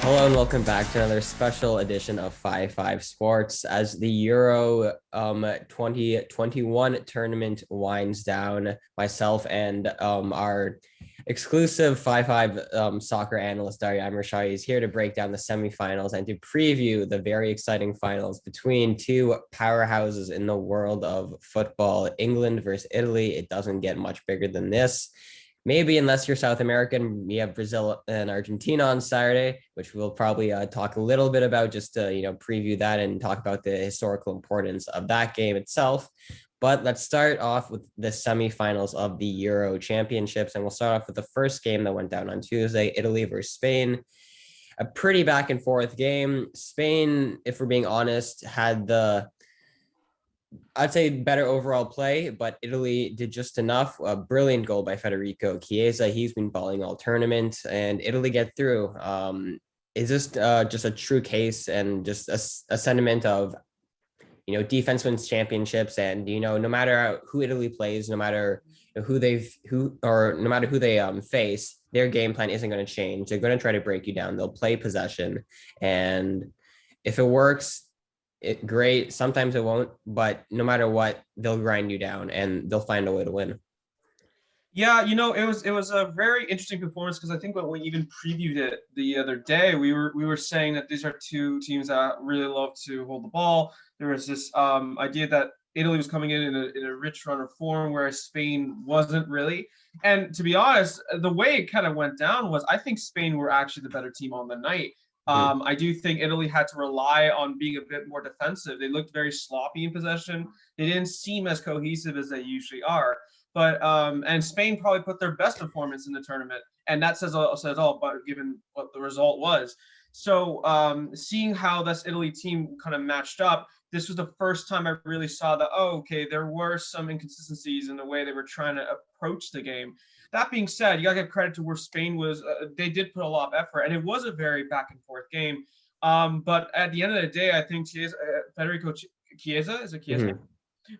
Hello and welcome back to another special edition of 5 Sports as the Euro 2021 tournament winds down. Myself and our exclusive 5 soccer analyst Darya Amirshahi is here to break down the semifinals and to preview the very exciting finals between two powerhouses in the world of football, England versus Italy. It doesn't get much bigger than this. Maybe unless you're South American, we have Brazil and Argentina on Saturday, which we'll probably talk a little bit about just to preview that and talk about the historical importance of that game itself. But let's start off with the semifinals of the Euro Championships, and we'll start off with the first game that went down on Tuesday: Italy versus Spain. A pretty back and forth game. Spain, if we're being honest, had the I'd say better overall play, but Italy did just enough. A brilliant goal by Federico Chiesa. He's been balling all tournament, and Italy get through. Is this just a true case and just a sentiment of defense wins championships, and no matter who Italy plays, no matter no matter who they face, their game plan isn't going to change. They're going to try to break you down. They'll play possession, and if it works, great. Sometimes it won't, but no matter what, they'll grind you down and they'll find a way to win. Yeah, it was a very interesting performance because I think when we even previewed it the other day, we were saying that these are two teams that really love to hold the ball. There was this idea that Italy was coming in a rich run of form, whereas Spain wasn't really. And to be honest, the way it kind of went down was I think Spain were actually the better team on the night. Mhm. I do think Italy had to rely on being a bit more defensive. They looked very sloppy in possession. They didn't seem as cohesive as they usually are. But and Spain probably put their best performance in the tournament, and that says all. But given what the result was, so seeing how this Italy team kind of matched up, this was the first time I really saw that. Oh, okay, there were some inconsistencies in the way they were trying to approach the game. That being said, you gotta give credit to where Spain was. They did put a lot of effort, and it was a very back and forth game. But at the end of the day, I think Federico Chiesa is it Chiesa Mhm.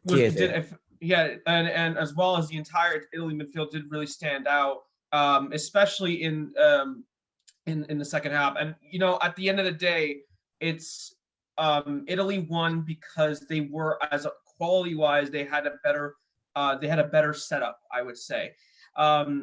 was Chiesa, did yeah. if yeah, and as well as the entire Italy midfield did really stand out, especially in the second half. And at the end of the day, it's Italy won because they were as quality wise they had a better setup, I would say.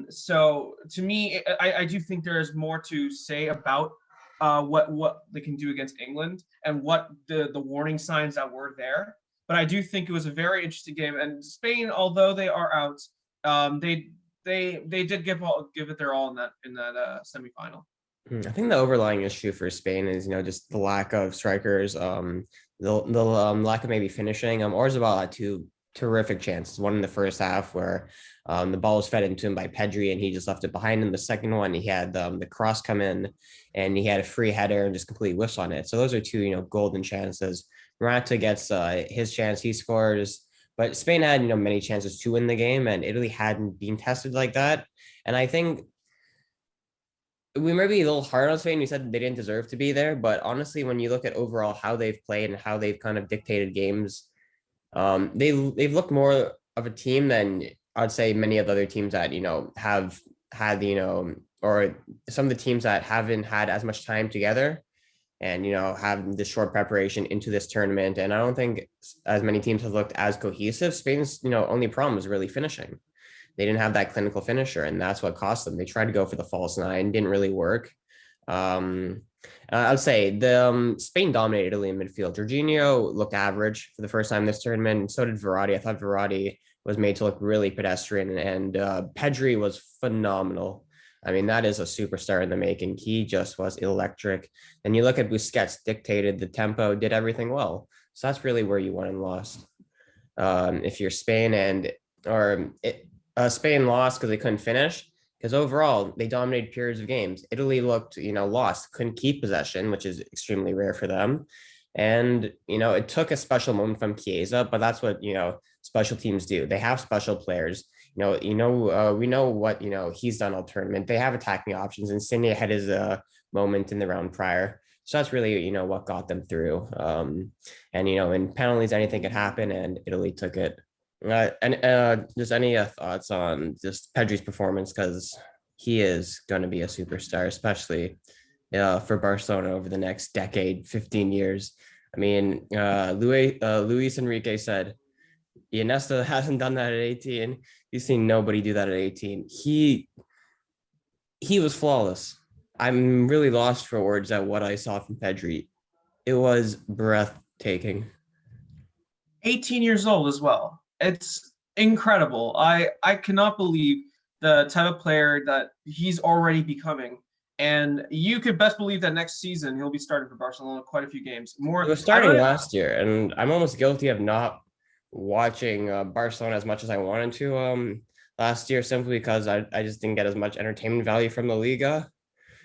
So to me, I do think there is more to say about what they can do against England and what the warning signs that were there. But I do think it was a very interesting game. And Spain, although they are out, they did give it their all in that semifinal. I think the overlying issue for Spain is, just the lack of strikers, the lack of maybe finishing. Orzabal had two terrific chances. One in the first half where the ball was fed into him by Pedri and he just left it behind him. The second one, he had the cross come in and he had a free header and just completely whiffs on it. So those are two, golden chances. Morata gets his chance, he scores. But Spain had, many chances to win the game, and Italy hadn't been tested like that. And I think we might be a little hard on Spain. We said they didn't deserve to be there, but honestly, when you look at overall how they've played and how they've kind of dictated games, they've looked more of a team than I'd say many of the other teams that have had or some of the teams that haven't had as much time together and have this short preparation into this tournament. And I don't think as many teams have looked as cohesive. Spain's only problem is really finishing. They didn't have that clinical finisher, and that's what cost them. They tried to go for the false nine, didn't really work. Um, I'd say the Spain dominated Italy in midfield. Jorginho looked average for the first time this tournament, and so did Verratti. I thought Verratti was made to look really pedestrian, and Pedri was phenomenal. I mean, that is a superstar in the making. He just was electric. And you look at Busquets, dictated the tempo, did everything well. So that's really where you won and lost. If you're Spain and or it, Spain lost because they couldn't finish. Because overall, they dominated periods of games. Italy looked, lost, couldn't keep possession, which is extremely rare for them. And it took a special moment from Chiesa, but that's what special teams do. They have special players. We know what he's done all tournament. They have attacking options, and Cine had his moment in the round prior. So that's really what got them through. And in penalties, anything could happen, and Italy took it. And just any thoughts on just Pedri's performance because he is going to be a superstar, especially for Barcelona over the next decade, 15 years. I mean, Luis Enrique said, Iniesta hasn't done that at 18. He's seen nobody do that at 18. He was flawless. I'm really lost for words at what I saw from Pedri. It was breathtaking. 18 years old as well. It's incredible. I cannot believe the type of player that he's already becoming. And you could best believe that next season he'll be starting for Barcelona quite a few games. He More, was I starting don't. last year, and I'm almost guilty of not watching Barcelona as much as I wanted to last year, simply because I just didn't get as much entertainment value from the Liga.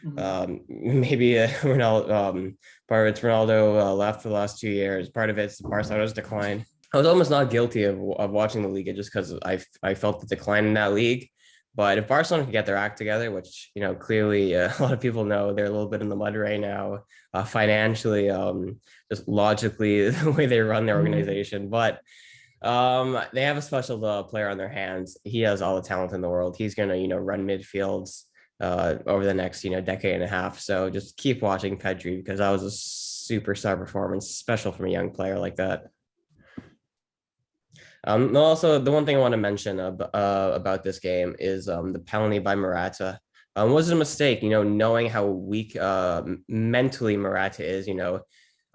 Mhm. Maybe Ronaldo, part of it's Ronaldo left for the last 2 years. Part of it's Barcelona's decline. I was almost not guilty of watching the Liga just because I felt the decline in that league. But if Barcelona could get their act together, which clearly a lot of people know they're a little bit in the mud right now, financially, just logically the way they run their Mhm. organization. But they have a special player on their hands. He has all the talent in the world. He's gonna run midfields over the next decade and a half. So just keep watching Pedri because that was a superstar performance, special from a young player like that. Also, the one thing I want to mention about this game is the penalty by Morata. Was it a mistake? Knowing how weak mentally Morata is.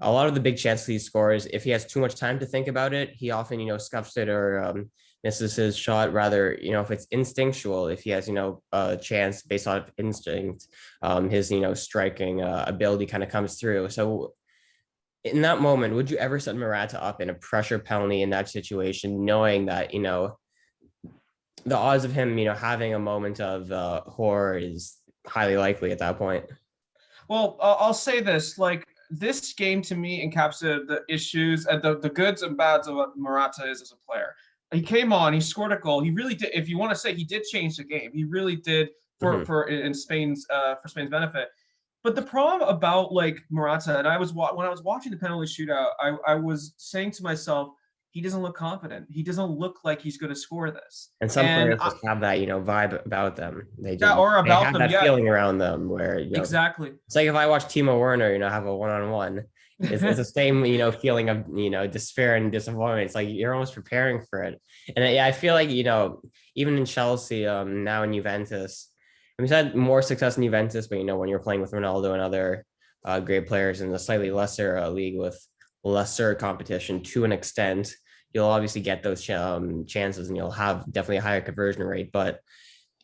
A lot of the big chances he scores, if he has too much time to think about it, he often scuffs it or misses his shot. Rather, if it's instinctual, if he has a chance based on instinct, his striking ability kind of comes through. So in that moment, would you ever set Morata up in a pressure penalty in that situation, knowing that, the odds of him, having a moment of horror is highly likely at that point? Well, I'll say this: like this game to me encapsulated the issues and the goods and bads of what Morata is as a player. He came on, he scored a goal. He really did. If you want to say he did change the game, he really did Mm-hmm. for in Spain's for Spain's benefit. But the problem about like Morata, and when I was watching the penalty shootout, I was saying to myself, he doesn't look confident. He doesn't look like he's going to score this. And some And players just have that, vibe about them. They just yeah, or they about have them, that yeah, feeling around them where, exactly. it's like if I watch Timo Werner, have a one-on-one, it's the same, feeling of, despair and disappointment. It's like you're almost preparing for it. And yeah, I feel like, even in Chelsea, now in Juventus, and we've had more success in Juventus, but when you're playing with Ronaldo and other great players in a slightly lesser league with lesser competition to an extent, you'll obviously get those chances and you'll have definitely a higher conversion rate. But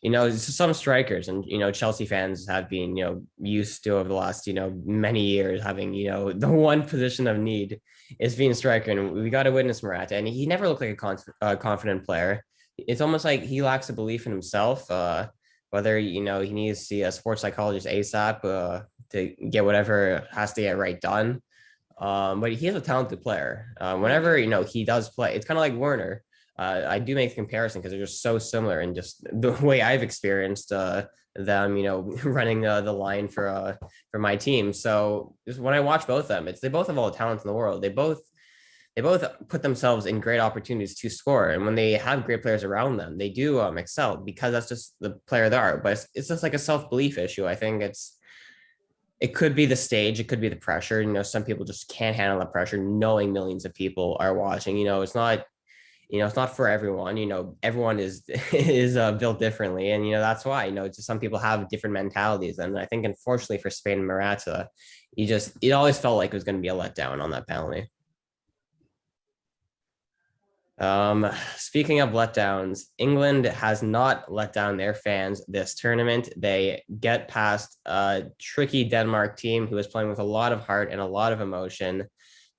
some strikers and Chelsea fans have been used to over the last many years having the one position of need is being a striker, and we got to witness Morata, and he never looked like a confident player. It's almost like he lacks a belief in himself. Whether he needs to see a sports psychologist ASAP to get whatever has to get right done. But he is a talented player. Whenever he does play, it's kind of like Werner. I do make the comparison because they're just so similar in just the way I've experienced them, running the line for my team. So just when I watch both of them, they both have all the talent in the world. They both put themselves in great opportunities to score, and when they have great players around them, they do excel because that's just the player they are. But it's just like a self belief issue. I think it could be the stage, it could be the pressure. Some people just can't handle the pressure, knowing millions of people are watching. It's not for everyone. Everyone is is built differently, and that's why just some people have different mentalities. And I think unfortunately for Spain and Morata, it always felt like it was going to be a letdown on that penalty. Speaking of letdowns, England has not let down their fans this tournament. They get past a tricky Denmark team who is playing with a lot of heart and a lot of emotion.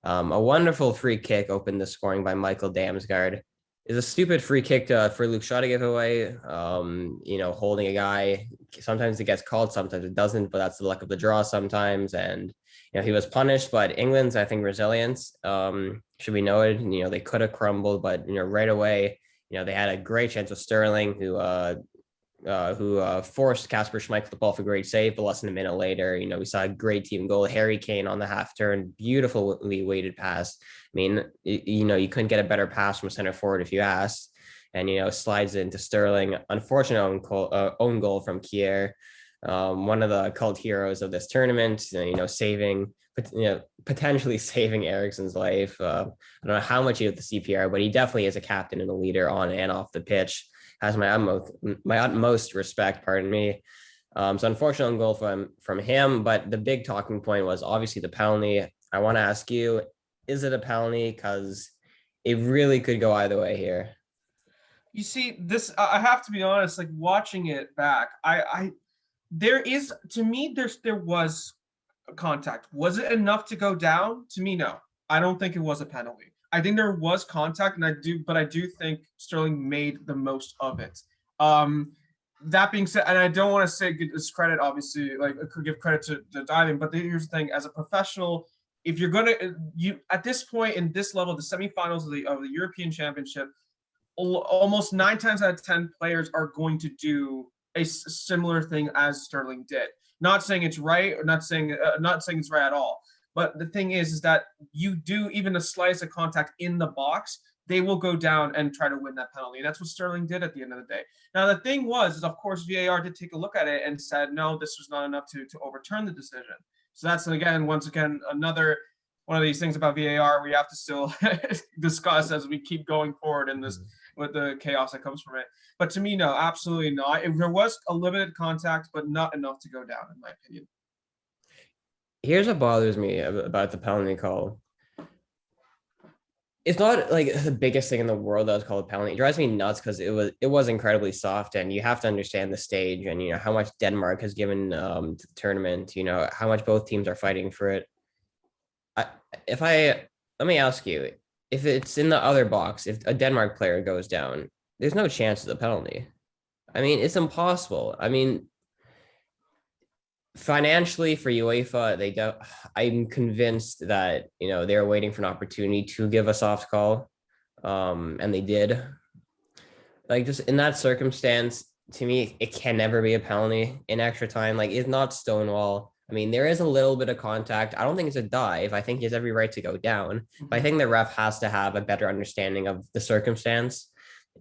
A wonderful free kick opened the scoring by Michael Damsgaard. Is a stupid free kick for Luke Shaw to give away. Holding a guy. Sometimes it gets called, sometimes it doesn't, but that's the luck of the draw sometimes. And he was punished, but England's, I think, resilience should be noted. They could have crumbled, but right away, they had a great chance with Sterling, who forced Casper Schmeichel to ball for a great save, but less than a minute later, we saw a great team goal. Harry Kane on the half turn, beautifully weighted pass. I mean, you couldn't get a better pass from center forward if you asked. And slides into Sterling. Unfortunate own goal from Kier. one of the cult heroes of this tournament. Saving, potentially saving Ericsson's life. I don't know how much he had the CPR, but he definitely is a captain and a leader on and off the pitch. Has my utmost respect. Pardon me. So unfortunate goal from him, but the big talking point was obviously the penalty. I want to ask you, is it a penalty? Because it really could go either way here. You see, this I have to be honest. Like watching it back, there is to me there was contact. Was it enough to go down? To me, no. I don't think it was a penalty. I think there was contact, but I do think Sterling made the most of it. Um, that being said, and I don't want to say discredit, obviously, like I could give credit to diving, but here's the thing: as a professional, if you're gonna you at this point in this level, the semifinals of the European Championship, almost 9 times out of 10 players are going to do a similar thing as Sterling did. Not saying it's right, or not saying it's right at all. But the thing is that you do even a slice of contact in the box, they will go down and try to win that penalty. And that's what Sterling did at the end of the day. Now the thing is of course VAR did take a look at it and said no, this was not enough to overturn the decision. So that's once again another one of these things about VAR we have to still discuss as we keep going forward in this with the chaos that comes from it. But to me, no, absolutely not. There was a limited contact, but not enough to go down, in my opinion. Here's what bothers me about the penalty call. It's not like the biggest thing in the world that was called a penalty. It drives me nuts because it was incredibly soft, and you have to understand the stage and how much Denmark has given to the tournament. How much both teams are fighting for it. I, if I Let me ask you, if it's in the other box, if a Denmark player goes down, there's no chance of the penalty. I mean, it's impossible. I mean, financially for UEFA, they don't. I'm convinced that they're waiting for an opportunity to give a soft call, and they did. Like just in that circumstance, to me, it can never be a penalty in extra time. Like it's not Stonewall. I mean, there is a little bit of contact. I don't think it's a dive. I think he has every right to go down. But I think the ref has to have a better understanding of the circumstance.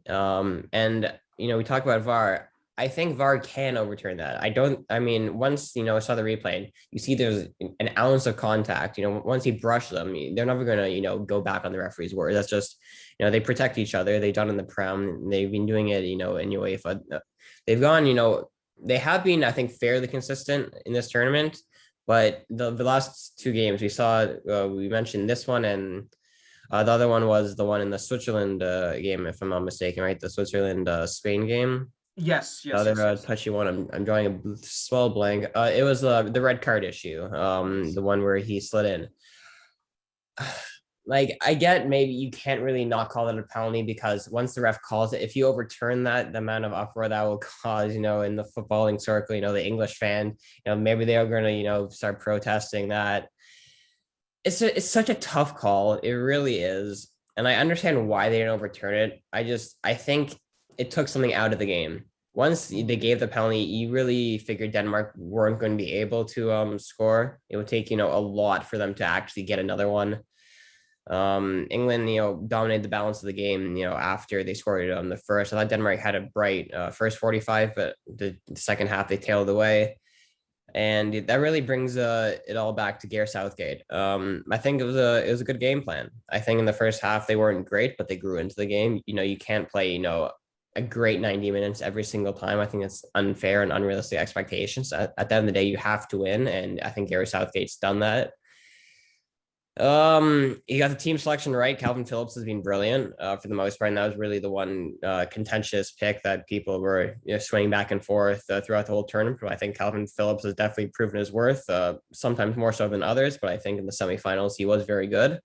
And we talk about VAR. I think VAR can overturn that. I don't. I mean, once I saw the replay, you see there's an ounce of contact. Once he brushed them, they're never gonna go back on the referee's word. That's just they protect each other. They've done in the Prem. They've been doing it in UEFA. They've gone. They have been, I think, fairly consistent in this tournament. But the last two games we saw, we mentioned this one, and the other one was the one in the Switzerland game, if I'm not mistaken, right? The Switzerland Spain game. Yes, The yes, other yes, yes. touchy one, I'm drawing a small blank. It was the red card issue, Yes. the one where he slid in. Like I get maybe you can't really not call it a penalty because once the ref calls it, if you overturn that, the amount of uproar that will cause, in the footballing circle, the English fan, maybe they are going to, start protesting that. It's such a tough call. It really is. And I understand why they didn't overturn it. I think it took something out of the game. Once they gave the penalty, you really figured Denmark weren't going to be able to score. It would take, a lot for them to actually get another one. England, dominated the balance of the game, after they scored on the first. I thought Denmark had a bright first 45, but the second half they tailed away. And that really brings it all back to Gareth Southgate. I think it was a good game plan. I think in the first half they weren't great, but they grew into the game. You can't play a great 90 minutes every single time. I think it's unfair and unrealistic expectations. At the end of the day, you have to win, and I think Gareth Southgate's done that. He got the team selection right. Calvin Phillips has been brilliant for the most part, and that was really the one contentious pick that people were swinging back and forth throughout the whole tournament. But I think Calvin Phillips has definitely proven his worth, sometimes more so than others. But I think in the semifinals he was very good,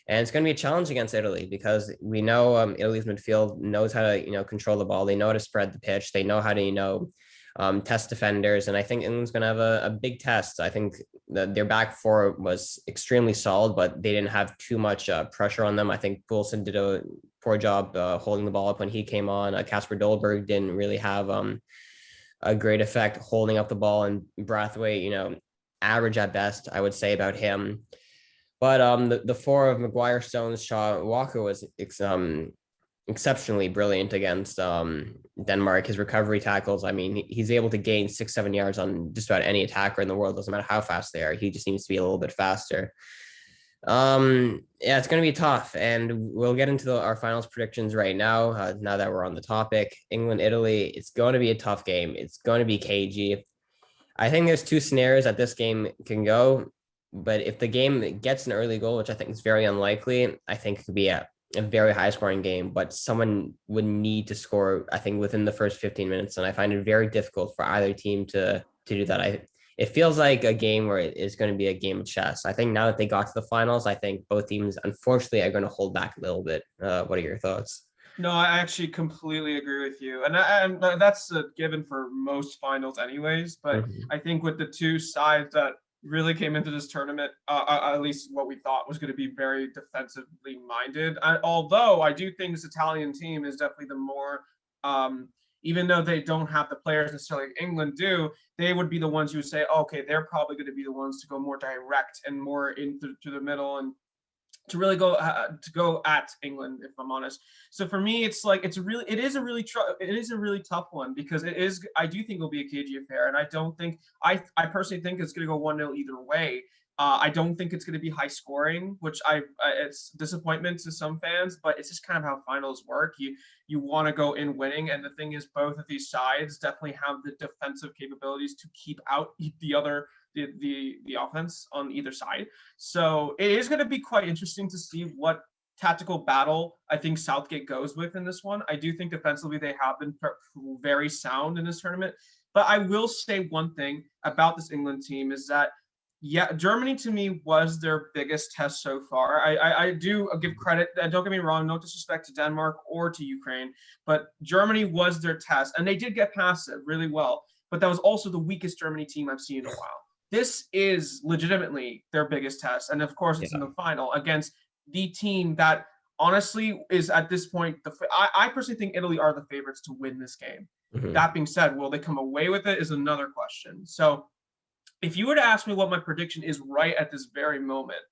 and it's going to be a challenge against Italy because we know Italy's midfield knows how to control the ball. They know how to spread the pitch. They know how to test defenders. And I think England's going to have a big test. I think that their back four was extremely solid, but they didn't have too much pressure on them. I think Poulsen did a poor job holding the ball up when he came on. Casper Dolberg didn't really have a great effect holding up the ball, and Brathwaite, average at best, I would say about him. But the four of Maguire, Stones, Shaw, Walker was exceptionally brilliant against Denmark. His recovery tackles, I mean, he's able to gain 6, 7 yards on just about any attacker in the world. Doesn't matter how fast they are. He just needs to be a little bit faster. Yeah, it's going to be tough, and we'll get into our finals predictions right now. Now that we're on the topic, England, Italy, it's going to be a tough game. It's going to be cagey. I think there's two scenarios that this game can go, but if the game gets an early goal, which I think is very unlikely, I think it could be a very high scoring game, but someone would need to score, I think, within the first 15 minutes. And I find it very difficult for either team to do that. It feels like a game where it is going to be a game of chess. I think now that they got to the finals, I think both teams, unfortunately, are going to hold back a little bit. What are your thoughts? No, I actually completely agree with you, and that's a given for most finals, anyways. But Mhm. I think with the two sides that really came into this tournament, at least what we thought was going to be very defensively minded. Although I do think this Italian team is definitely the more, um, even though they don't have the players necessarily like England do, they would be the ones you would say, oh, okay, they're probably going to be the ones to go more direct and more into the middle and to really go at England, if I'm honest. So for me, it's like it is a really tough one because it is. I do think it'll be a cagey affair, and I don't think I personally think it's going to go 1-0 either way. I don't think it's going to be high scoring, which it's disappointment to some fans, but it's just kind of how finals work. You want to go in winning, and the thing is, both of these sides definitely have the defensive capabilities to keep out the offense on either side. So it is going to be quite interesting to see what tactical battle I think Southgate goes with in this one. I do think defensively they have been very sound in this tournament. But I will say one thing about this England team is that, yeah, Germany to me was their biggest test so far. I do give credit. Don't get me wrong, no disrespect to Denmark or to Ukraine, but Germany was their test, and they did get past it really well. But that was also the weakest Germany team I've seen in a while. This is legitimately their biggest test. And of course, it's in Yeah. the final against the team that honestly is at this point, I personally think Italy are the favorites to win this game. Mhm. That being said, will they come away with it is another question. So if you were to ask me what my prediction is right at this very moment,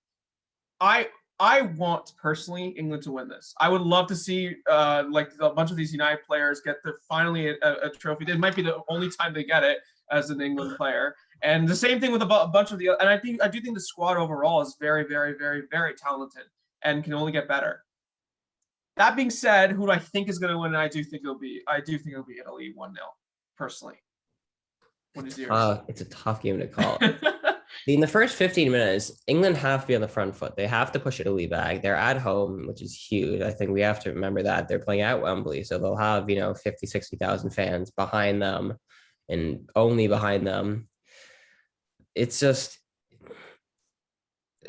I I want personally England to win this. I would love to see like a bunch of these United players get finally a trophy. It might be the only time they get it as an England player. And the same thing with a bunch of the and I do think the squad overall is very very very very talented and can only get better. That being said, who do I think is going to win? I do think it'll be Italy 1-0 personally. What is yours? It's a tough game to call. In the first 15 minutes, England have to be on the front foot. They have to push Italy back. They're at home, which is huge. I think we have to remember that they're playing at Wembley. So they'll have, 50, 60,000 fans behind them and only behind them. It's just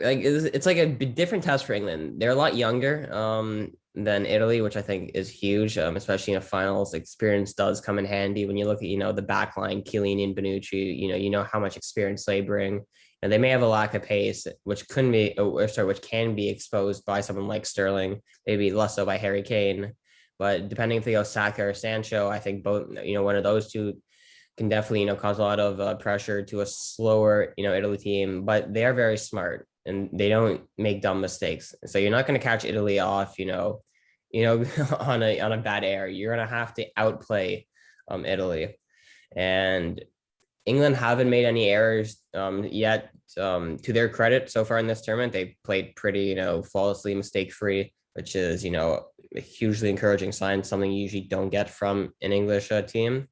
like it's like a different test for England. They're a lot younger than Italy, which I think is huge, especially in a finals. Experience does come in handy when you look at the back line, Chiellini and Bonucci. You know how much experience they bring, and they may have a lack of pace, which couldn't be, or sorry, which can be exposed by someone like Sterling, maybe less so by Harry Kane. But depending if they go Saka or Sancho, I think both, one of those two can definitely cause a lot of pressure to a slower Italy team, but they are very smart and they don't make dumb mistakes. So you're not going to catch Italy off on a bad air. You're going to have to outplay Italy, and England haven't made any errors yet. To their credit, so far in this tournament, they played pretty flawlessly, mistake free, which is a hugely encouraging sign. Something you usually don't get from an English team.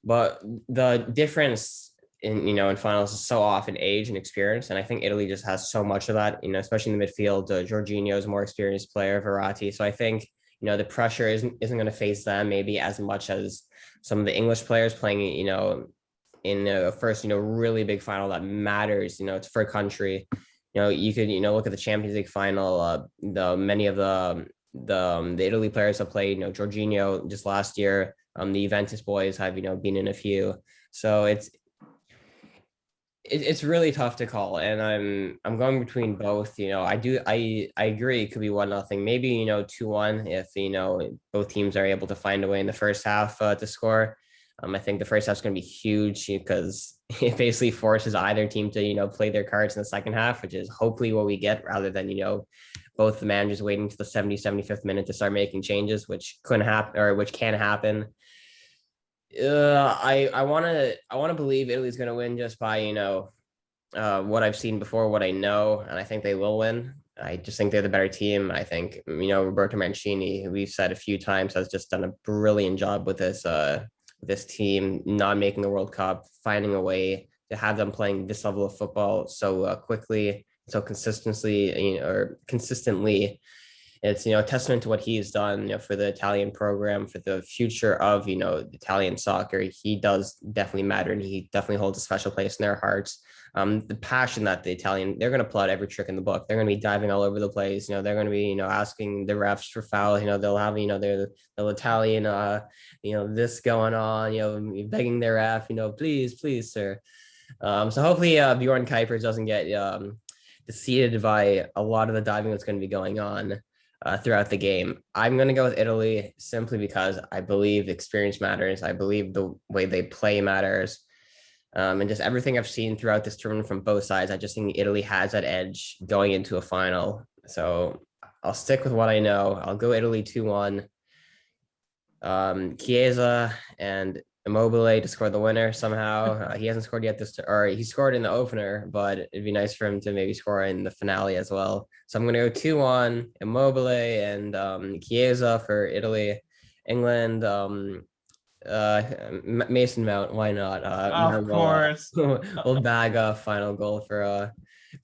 But the difference in finals is so often age and experience, and I think Italy just has so much of that. Especially in the midfield. Jorginho is a more experienced player, Verratti. So I think the pressure isn't going to face them maybe as much as some of the English players playing in a first really big final that matters. It's for a country. You could look at the Champions League final. The many of the Italy players have played. Jorginho just last year. The Juventus boys have been in a few, so it's really tough to call, and I'm going between both. I agree it could be 1-0, maybe 2-1 if both teams are able to find a way in the first half to score. I think the first half is going to be huge because it basically forces either team to play their cards in the second half, which is hopefully what we get rather than both the managers waiting to the 70, 75th minute to start making changes, which couldn't happen or which can happen. I want to believe Italy's going to win just by what I've seen before, what I know, and I think they will win. I just think they're the better team. I think Roberto Mancini, who we've said a few times, has just done a brilliant job with this team, not making the World Cup, finding a way to have them playing this level of football so quickly, so consistently. It's a testament to what he's done, for the Italian program, for the future of Italian soccer. He does definitely matter, and he definitely holds a special place in their hearts. The passion that they're going to pull out every trick in the book. They're going to be diving all over the place. They're going to be asking the refs for foul. They'll have their Italian this going on. Begging their ref. Please, please, sir. So hopefully Bjorn Kuipers doesn't get deceived by a lot of the diving that's going to be going on throughout the game. I'm going to go with Italy simply because I believe experience matters. I believe the way they play matters. And just everything I've seen throughout this tournament from both sides, I just think Italy has that edge going into a final. So I'll stick with what I know. I'll go Italy 2-1. Chiesa and Immobile to score the winner somehow. He hasn't scored yet or he scored in the opener, but it'd be nice for him to maybe score in the finale as well. So I'm going to go 2-1, Immobile and Chiesa for Italy. England, Mason Mount, why not? Of course. We'll bag a final goal for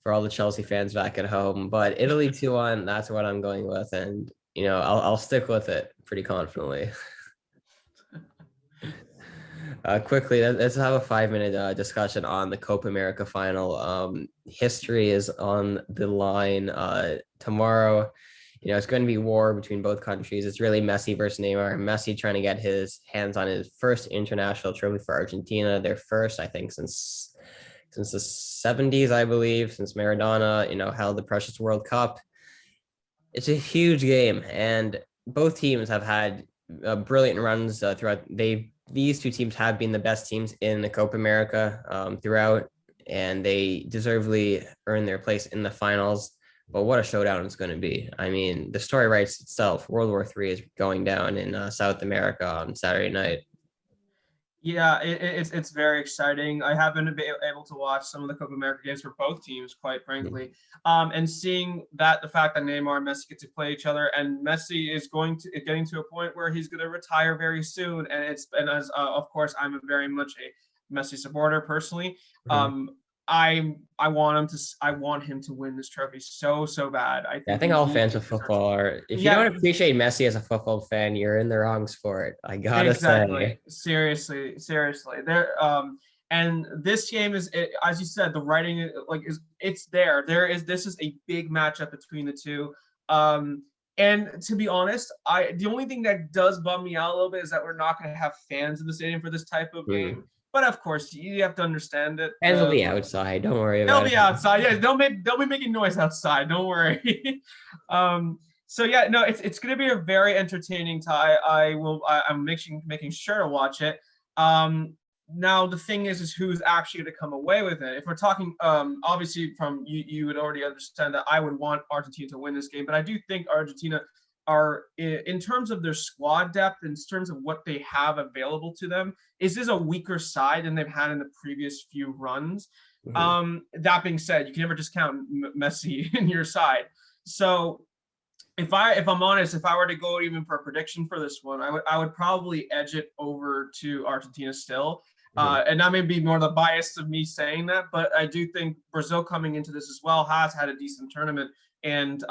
all the Chelsea fans back at home. But Italy 2-1, that's what I'm going with, and I'll stick with it pretty confidently. Quickly, let's have a 5-minute discussion on the Copa America final. History is on the line tomorrow. It's going to be war between both countries. It's really Messi versus Neymar. Messi trying to get his hands on his first international trophy for Argentina. Their first, I think, since the 70s, I believe, since Maradona, held the precious World Cup. It's a huge game, and both teams have had brilliant runs throughout. These two teams have been the best teams in the Copa America throughout, and they deservedly earned their place in the finals. But what a showdown it's going to be. I mean, the story writes itself. World War III is going down in South America on Saturday night. Yeah, it's very exciting. I haven't been able to watch some of the Copa America games for both teams, quite frankly. And seeing the fact that Neymar and Messi get to play each other, and Messi is getting to a point where he's going to retire very soon. And as of course, I'm a very much a Messi supporter personally. Mm-hmm. I want him to win this trophy so bad. I Yeah, I think think all he fans of deserves football are. If you yeah, don't appreciate Messi as a football fan, you're in the wrong sport. I gotta exactly. say. Seriously. And this game as you said, the writing it's there. This is a big matchup between the two. And to be honest, the only thing that does bum me out a little bit is that we're not going to have fans in the stadium for this type of Hmm. game. But of course, you have to understand it. Fans will be outside. Don't worry They'll about be it. outside. Yeah, they'll be making noise outside. Don't worry. So yeah, no, it's going to be a very entertaining tie. I'm making sure to watch it. Now the thing is who's actually going to come away with it. If we're talking, obviously from you would already understand that I would want Argentina to win this game, but I do think Argentina are in terms of their squad depth, in terms of what they have available to them, is this a weaker side than they've had in the previous few runs. Mhm. That being said, you can never discount Messi in your side. So if I'm honest, if I were to go even for a prediction for this one, I would probably edge it over to Argentina still. Mhm. And that may be more the bias of me saying that, but I do think Brazil coming into this as well has had a decent tournament. And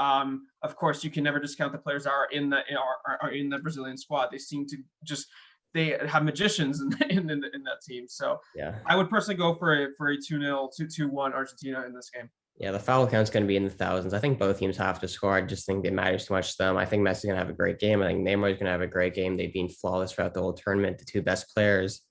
of course, you can never discount the players that are in the Brazilian squad. They seem to they have magicians in that team. So Yeah. I would personally go for a 2-0, 2-1 Argentina in this game. Yeah, the foul count's going to be in the thousands. I think both teams have to score. I just think it matters too much to them. I think Messi's going to have a great game. I think Neymar's going to have a great game. They've been flawless throughout the whole tournament, the two best players.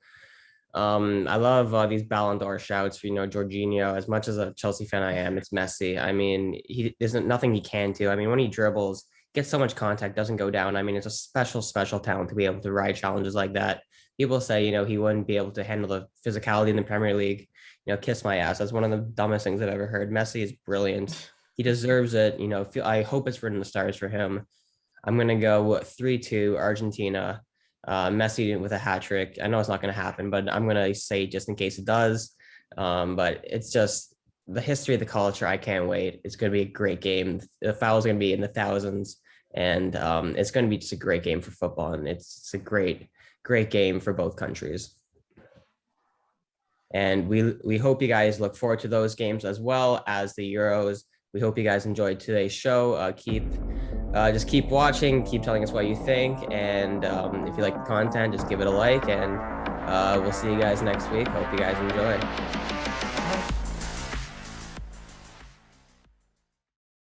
I love these Ballon d'Or shouts for Jorginho. As much as a Chelsea fan I am, it's Messi. I mean, he isn't nothing he can do. I mean, when he dribbles, gets so much contact, doesn't go down. I mean, it's a special talent to be able to ride challenges like that. People say he wouldn't be able to handle the physicality in the Premier League. Kiss my ass. That's one of the dumbest things I've ever heard. Messi is brilliant. he deserves it. I hope it's written in the stars for him. I'm gonna go 3-2 Argentina. Messi with a hat trick. I know it's not gonna happen, but I'm gonna say just in case it does. But it's just the history of the culture. I can't wait. It's gonna be a great game. The foul's gonna be in the thousands, and it's gonna be just a great game for football, and it's a great game for both countries. And we hope you guys look forward to those games as well as the Euros. We hope you guys enjoyed today's show. Just keep watching, keep telling us what you think, and if you like the content, just give it a like. And we'll see you guys next week. Hope you guys enjoy.